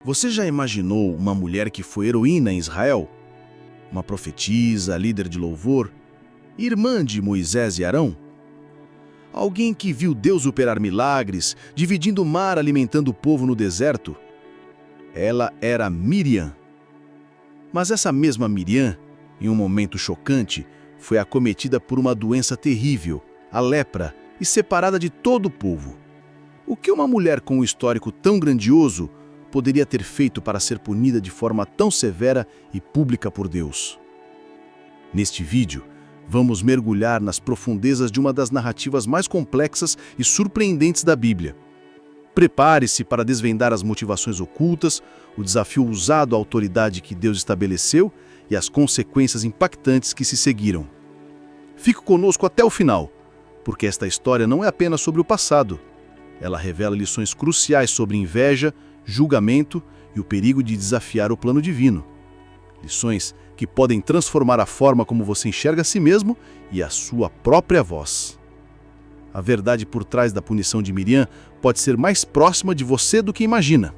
Você já imaginou uma mulher que foi heroína em Israel? Uma profetisa, líder de louvor, irmã de Moisés e Arão? Alguém que viu Deus operar milagres, dividindo o mar, alimentando o povo no deserto? Ela era Miriam. Mas essa mesma Miriam, em um momento chocante, foi acometida por uma doença terrível, a lepra, e separada de todo o povo. O que uma mulher com um histórico tão grandioso poderia ter feito para ser punida de forma tão severa e pública por Deus? Neste vídeo, vamos mergulhar nas profundezas de uma das narrativas mais complexas e surpreendentes da Bíblia. Prepare-se para desvendar as motivações ocultas, o desafio usado à autoridade que Deus estabeleceu e as consequências impactantes que se seguiram. Fique conosco até o final, porque esta história não é apenas sobre o passado. Ela revela lições cruciais sobre inveja, julgamento e o perigo de desafiar o plano divino. Lições que podem transformar a forma como você enxerga a si mesmo e a sua própria voz. A verdade por trás da punição de Miriam pode ser mais próxima de você do que imagina.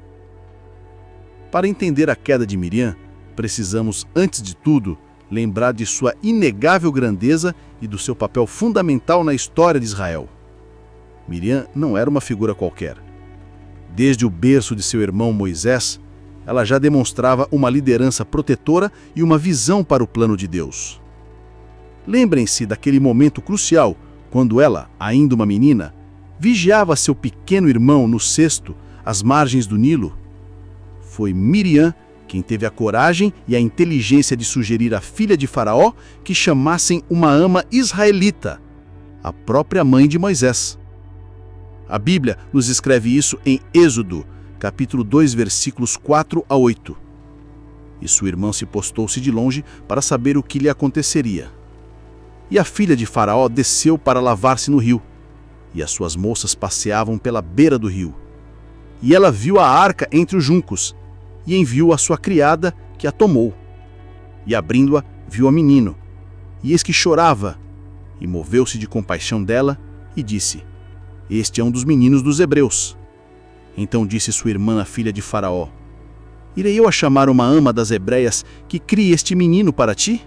Para entender a queda de Miriam, precisamos, antes de tudo, lembrar de sua inegável grandeza e do seu papel fundamental na história de Israel. Miriam não era uma figura qualquer. Desde o berço de seu irmão Moisés, ela já demonstrava uma liderança protetora e uma visão para o plano de Deus. Lembrem-se daquele momento crucial, quando ela, ainda uma menina, vigiava seu pequeno irmão no cesto, às margens do Nilo. Foi Miriam quem teve a coragem e a inteligência de sugerir à filha de Faraó que chamassem uma ama israelita, a própria mãe de Moisés. A Bíblia nos escreve isso em Êxodo, capítulo 2, versículos 4 a 8. E sua irmã se postou-se de longe para saber o que lhe aconteceria. E a filha de Faraó desceu para lavar-se no rio, e as suas moças passeavam pela beira do rio. E ela viu a arca entre os juncos, e enviou a sua criada, que a tomou. E abrindo-a, viu a menino, e eis que chorava, e moveu-se de compaixão dela, e disse: Este é um dos meninos dos hebreus. Então disse sua irmã, a filha de Faraó: Irei eu a chamar uma ama das hebreias que crie este menino para ti?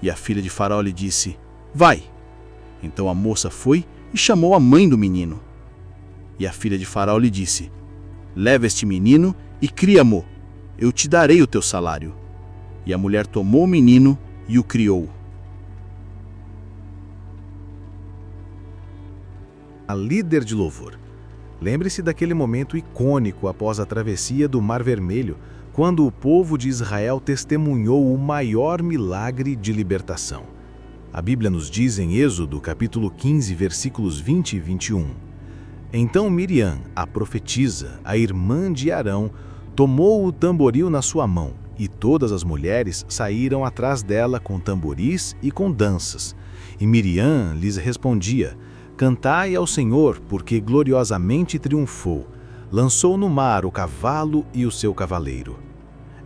E a filha de Faraó lhe disse: Vai. Então a moça foi e chamou a mãe do menino. E a filha de Faraó lhe disse: Leva este menino e cria-mo, eu te darei o teu salário. E a mulher tomou o menino e o criou. A líder de louvor. Lembre-se daquele momento icônico após a travessia do Mar Vermelho, quando o povo de Israel testemunhou o maior milagre de libertação. A Bíblia nos diz em Êxodo, capítulo 15, versículos 20 e 21. Então Miriam, a profetisa, a irmã de Arão, tomou o tamboril na sua mão, e todas as mulheres saíram atrás dela com tamboris e com danças. E Miriam lhes respondia: Cantai ao Senhor, porque gloriosamente triunfou. Lançou no mar o cavalo e o seu cavaleiro.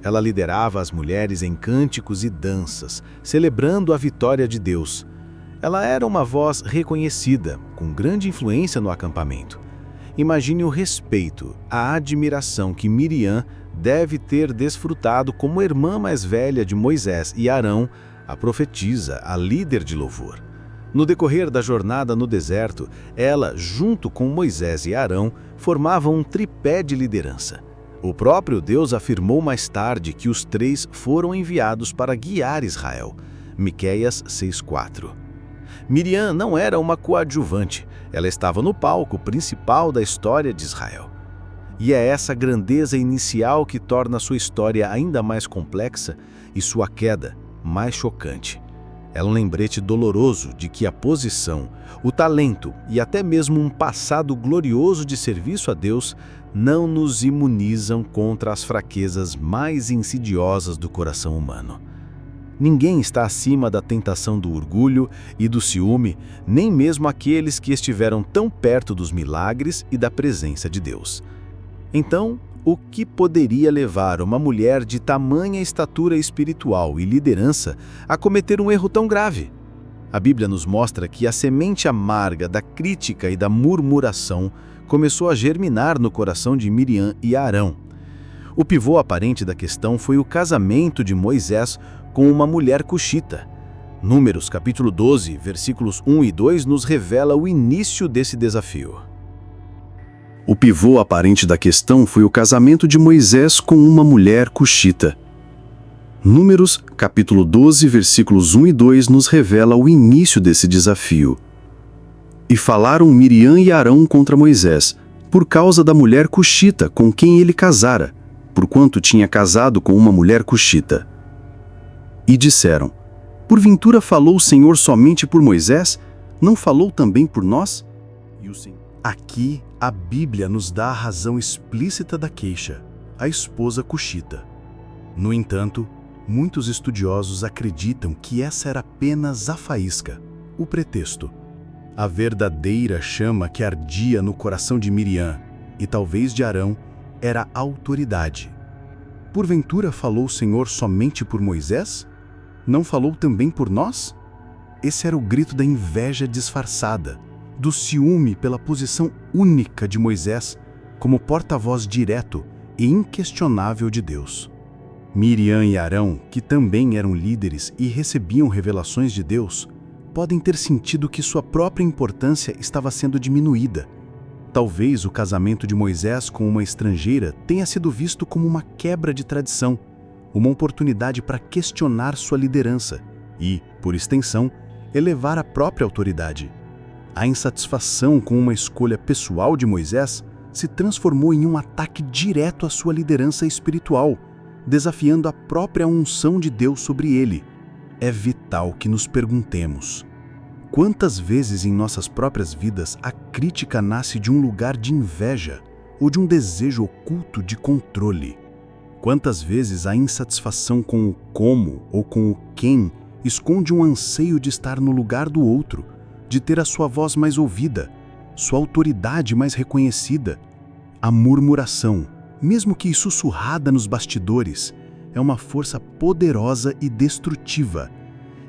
Ela liderava as mulheres em cânticos e danças, celebrando a vitória de Deus. Ela era uma voz reconhecida, com grande influência no acampamento. Imagine o respeito, a admiração que Miriam deve ter desfrutado como irmã mais velha de Moisés e Arão, a profetisa, a líder de louvor. No decorrer da jornada no deserto, ela, junto com Moisés e Arão, formavam um tripé de liderança. O próprio Deus afirmou mais tarde que os três foram enviados para guiar Israel. Miqueias 6:4. Miriam não era uma coadjuvante, ela estava no palco principal da história de Israel. E é essa grandeza inicial que torna sua história ainda mais complexa e sua queda mais chocante. É um lembrete doloroso de que a posição, o talento e até mesmo um passado glorioso de serviço a Deus não nos imunizam contra as fraquezas mais insidiosas do coração humano. Ninguém está acima da tentação do orgulho e do ciúme, nem mesmo aqueles que estiveram tão perto dos milagres e da presença de Deus. Então, o que poderia levar uma mulher de tamanha estatura espiritual e liderança a cometer um erro tão grave? A Bíblia nos mostra que a semente amarga da crítica e da murmuração começou a germinar no coração de Miriam e Arão. O pivô aparente da questão foi o casamento de Moisés com uma mulher cuxita. Números capítulo 12, versículos 1 e 2 nos revela o início desse desafio. O pivô aparente da questão foi o casamento de Moisés com uma mulher cuxita. Números capítulo 12, versículos 1 e 2 nos revela o início desse desafio. E falaram Miriam e Arão contra Moisés, por causa da mulher cuxita com quem ele casara, porquanto tinha casado com uma mulher cuxita. E disseram: porventura falou o Senhor somente por Moisés? Não falou também por nós? Aqui, a Bíblia nos dá a razão explícita da queixa, a esposa cuxita. No entanto, muitos estudiosos acreditam que essa era apenas a faísca, o pretexto. A verdadeira chama que ardia no coração de Miriam, e talvez de Arão, era a autoridade. Porventura falou o Senhor somente por Moisés? Não falou também por nós? Esse era o grito da inveja disfarçada, do ciúme pela posição única de Moisés como porta-voz direto e inquestionável de Deus. Miriam e Arão, que também eram líderes e recebiam revelações de Deus, podem ter sentido que sua própria importância estava sendo diminuída. Talvez o casamento de Moisés com uma estrangeira tenha sido visto como uma quebra de tradição, uma oportunidade para questionar sua liderança e, por extensão, elevar a própria autoridade. A insatisfação com uma escolha pessoal de Moisés se transformou em um ataque direto à sua liderança espiritual, desafiando a própria unção de Deus sobre ele. É vital que nos perguntemos: quantas vezes em nossas próprias vidas a crítica nasce de um lugar de inveja ou de um desejo oculto de controle? Quantas vezes a insatisfação com o como ou com o quem esconde um anseio de estar no lugar do outro, de ter a sua voz mais ouvida, sua autoridade mais reconhecida? A murmuração, mesmo que sussurrada nos bastidores, é uma força poderosa e destrutiva.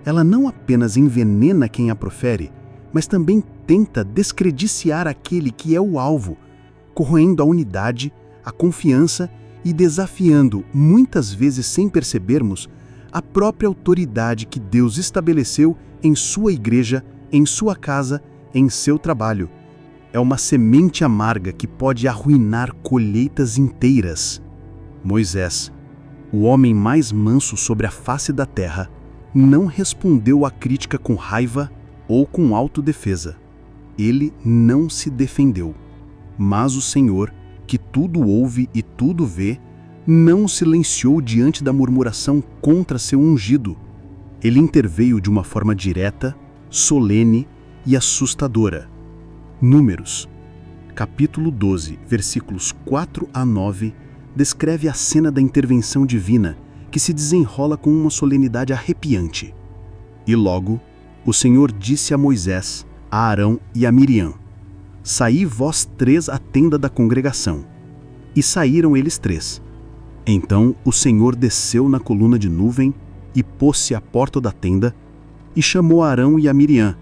Ela não apenas envenena quem a profere, mas também tenta descrediciar aquele que é o alvo, corroendo a unidade, a confiança e desafiando, muitas vezes sem percebermos, a própria autoridade que Deus estabeleceu em sua igreja, em sua casa, em seu trabalho. É uma semente amarga que pode arruinar colheitas inteiras. Moisés, o homem mais manso sobre a face da terra, não respondeu à crítica com raiva ou com autodefesa. Ele não se defendeu. Mas o Senhor, que tudo ouve e tudo vê, não silenciou diante da murmuração contra seu ungido. Ele interveio de uma forma direta, solene e assustadora. Números, capítulo 12, versículos 4 a 9, descreve a cena da intervenção divina, que se desenrola com uma solenidade arrepiante. E logo, o Senhor disse a Moisés, a Arão e a Miriam: saí vós três à tenda da congregação. E saíram eles três. Então o Senhor desceu na coluna de nuvem e pôs-se à porta da tenda, e chamou a Arão e a Miriam,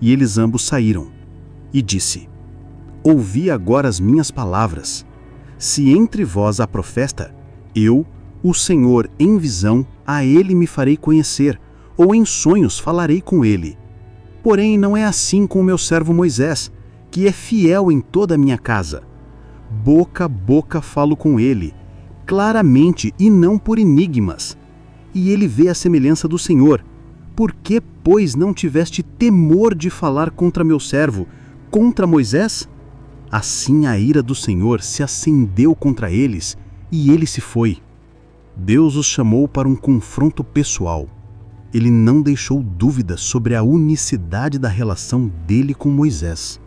e eles ambos saíram. E disse: ouvi agora as minhas palavras. Se entre vós há profeta, eu, o Senhor, em visão, a ele me farei conhecer, ou em sonhos falarei com ele. Porém não é assim com o meu servo Moisés, que é fiel em toda a minha casa. Boca a boca falo com ele, claramente e não por enigmas. E ele vê a semelhança do Senhor. Por que, pois, não tiveste temor de falar contra meu servo, contra Moisés? Assim a ira do Senhor se acendeu contra eles, e ele se foi. Deus os chamou para um confronto pessoal. Ele não deixou dúvidas sobre a unicidade da relação dele com Moisés.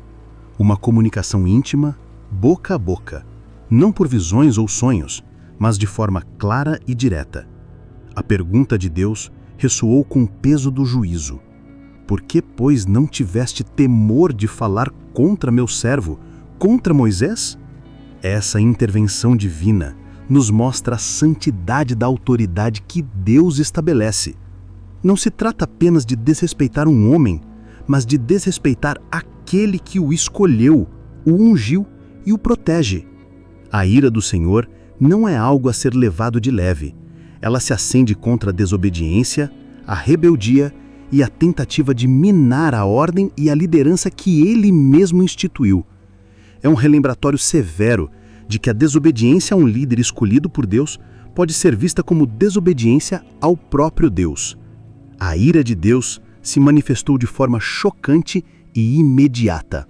Uma comunicação íntima, boca a boca, não por visões ou sonhos, mas de forma clara e direta. A pergunta de Deus ressoou com o peso do juízo. Por que, pois, não tiveste temor de falar contra meu servo, contra Moisés? Essa intervenção divina nos mostra a santidade da autoridade que Deus estabelece. Não se trata apenas de desrespeitar um homem, mas de desrespeitar aquele que o escolheu, o ungiu e o protege. A ira do Senhor não é algo a ser levado de leve. Ela se acende contra a desobediência, a rebeldia e a tentativa de minar a ordem e a liderança que ele mesmo instituiu. É um relembratório severo de que a desobediência a um líder escolhido por Deus pode ser vista como desobediência ao próprio Deus. A ira de Deus se manifestou de forma chocante e imediata.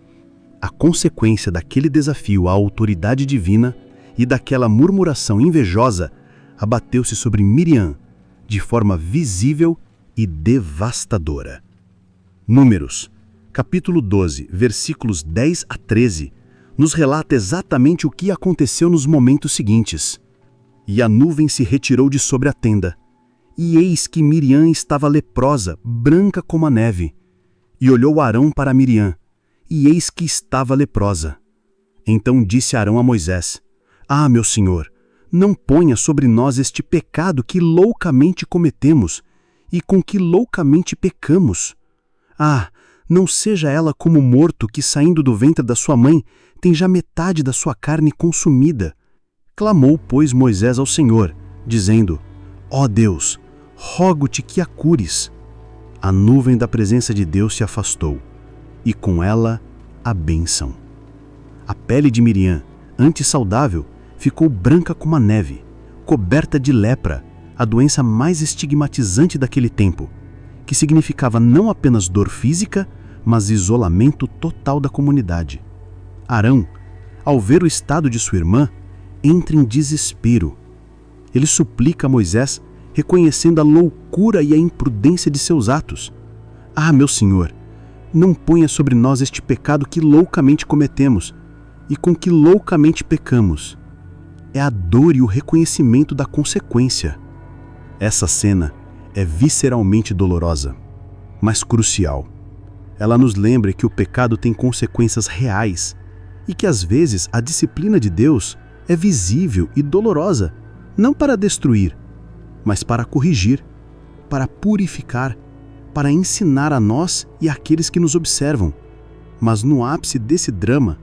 A consequência daquele desafio à autoridade divina e daquela murmuração invejosa abateu-se sobre Miriam de forma visível e devastadora. Números, capítulo 12, versículos 10 a 13, nos relata exatamente o que aconteceu nos momentos seguintes. E a nuvem se retirou de sobre a tenda, e eis que Miriam estava leprosa, branca como a neve. E olhou Arão para Miriam, e eis que estava leprosa. Então disse Arão a Moisés: Ah, meu senhor, não ponha sobre nós este pecado que loucamente cometemos e com que loucamente pecamos. Ah, não seja ela como morto que, saindo do ventre da sua mãe, tem já metade da sua carne consumida. Clamou, pois, Moisés ao Senhor, dizendo: Ó Deus, rogo-te que a cures. A nuvem da presença de Deus se afastou, e com ela a bênção. A pele de Miriam, antes saudável, ficou branca como a neve, coberta de lepra, a doença mais estigmatizante daquele tempo, que significava não apenas dor física, mas isolamento total da comunidade. Arão, ao ver o estado de sua irmã, entra em desespero. Ele suplica a Moisés, reconhecendo a loucura e a imprudência de seus atos. Ah, meu senhor, não ponha sobre nós este pecado que loucamente cometemos e com que loucamente pecamos. É a dor e o reconhecimento da consequência. Essa cena é visceralmente dolorosa, mas crucial. Ela nos lembra que o pecado tem consequências reais e que às vezes a disciplina de Deus é visível e dolorosa, não para destruir, mas para corrigir, para purificar, para ensinar a nós e àqueles que nos observam. Mas no ápice desse drama,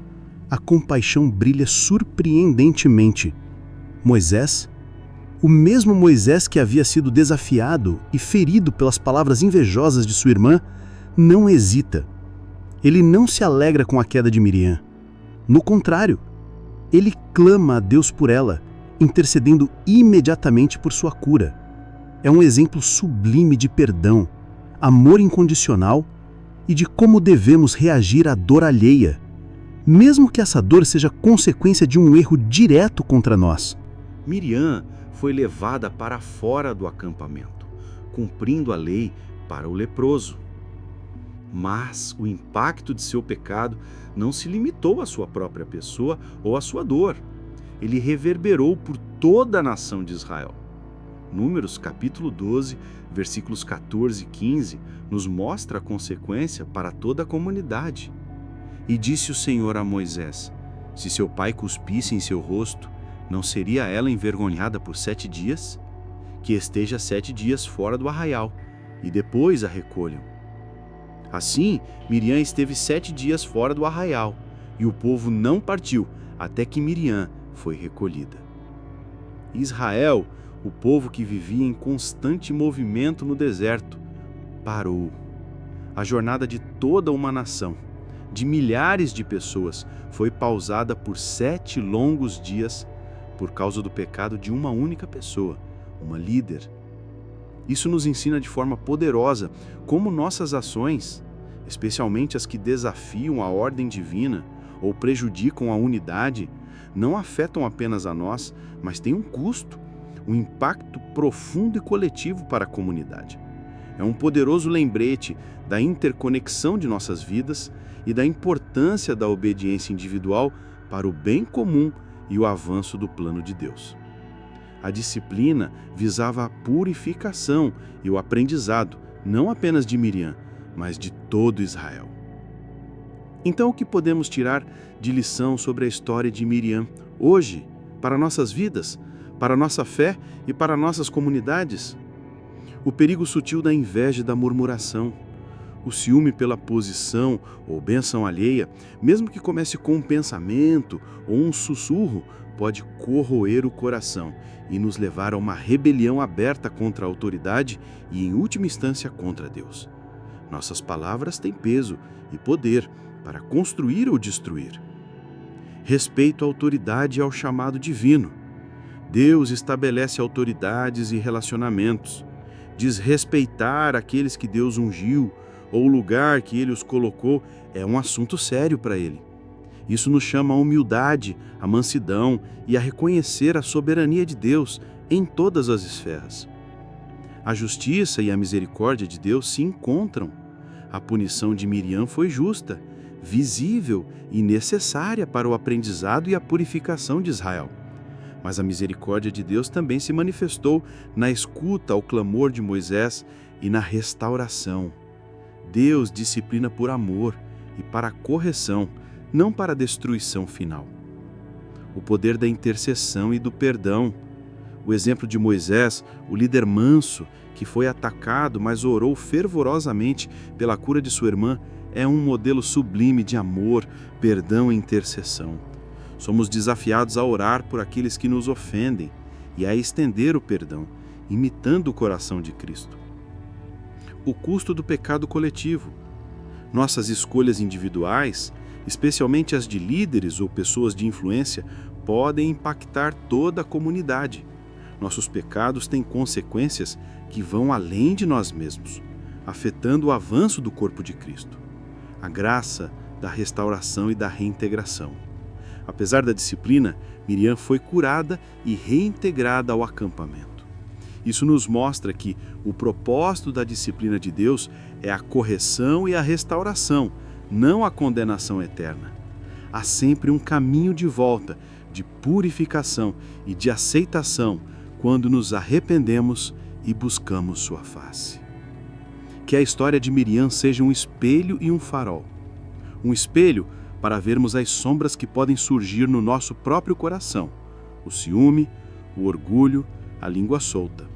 a compaixão brilha surpreendentemente. Moisés, o mesmo Moisés que havia sido desafiado e ferido pelas palavras invejosas de sua irmã, não hesita. Ele não se alegra com a queda de Miriam. No contrário, ele clama a Deus por ela, intercedendo imediatamente por sua cura. É um exemplo sublime de perdão, amor incondicional e de como devemos reagir à dor alheia, mesmo que essa dor seja consequência de um erro direto contra nós. Miriam foi levada para fora do acampamento, cumprindo a lei para o leproso. Mas o impacto de seu pecado não se limitou à sua própria pessoa ou à sua dor. Ele reverberou por toda a nação de Israel. Números capítulo 12, versículos 14 e 15, nos mostra a consequência para toda a comunidade. E disse o Senhor a Moisés: Se seu pai cuspisse em seu rosto, não seria ela envergonhada por 7 dias? Que esteja 7 dias fora do arraial, e depois a recolham. Assim, Miriam esteve 7 dias fora do arraial, e o povo não partiu até que Miriam foi recolhida. Israel, o povo que vivia em constante movimento no deserto, parou. A jornada de toda uma nação, de milhares de pessoas, foi pausada por 7 longos dias por causa do pecado de uma única pessoa, uma líder. Isso nos ensina de forma poderosa como nossas ações, especialmente as que desafiam a ordem divina ou prejudicam a unidade, não afetam apenas a nós, mas têm um custo, um impacto profundo e coletivo para a comunidade. É um poderoso lembrete da interconexão de nossas vidas e da importância da obediência individual para o bem comum e o avanço do plano de Deus. A disciplina visava a purificação e o aprendizado, não apenas de Miriam, mas de todo Israel. Então, o que podemos tirar de lição sobre a história de Miriam hoje, para nossas vidas, para nossa fé e para nossas comunidades? O perigo sutil da inveja e da murmuração, O ciúme pela posição ou bênção alheia, mesmo que comece com um pensamento ou um sussurro, pode corroer o coração e nos levar a uma rebelião aberta contra a autoridade e, em última instância, contra Deus. Nossas palavras têm peso e poder para construir ou destruir. Respeito à autoridade e ao chamado divino. Deus estabelece autoridades e relacionamentos. Desrespeitar aqueles que Deus ungiu ou o lugar que Ele os colocou é um assunto sério para Ele. Isso nos chama à humildade, à mansidão e a reconhecer a soberania de Deus em todas as esferas. A justiça e a misericórdia de Deus se encontram. A punição de Miriam foi justa, visível e necessária para o aprendizado e a purificação de Israel. Mas a misericórdia de Deus também se manifestou na escuta ao clamor de Moisés e na restauração. Deus disciplina por amor e para a correção, não para a destruição final. O poder da intercessão e do perdão. O exemplo de Moisés, o líder manso, que foi atacado, mas orou fervorosamente pela cura de sua irmã, é um modelo sublime de amor, perdão e intercessão. Somos desafiados a orar por aqueles que nos ofendem e a estender o perdão, imitando o coração de Cristo. O custo do pecado coletivo. Nossas escolhas individuais, especialmente as de líderes ou pessoas de influência, podem impactar toda a comunidade. Nossos pecados têm consequências que vão além de nós mesmos, afetando o avanço do corpo de Cristo. A graça da restauração e da reintegração. Apesar da disciplina, Miriam foi curada e reintegrada ao acampamento. Isso nos mostra que o propósito da disciplina de Deus é a correção e a restauração, não a condenação eterna. Há sempre um caminho de volta, de purificação e de aceitação quando nos arrependemos e buscamos sua face. Que a história de Miriam seja um espelho e um farol. Um espelho para vermos as sombras que podem surgir no nosso próprio coração: o ciúme, o orgulho, a língua solta.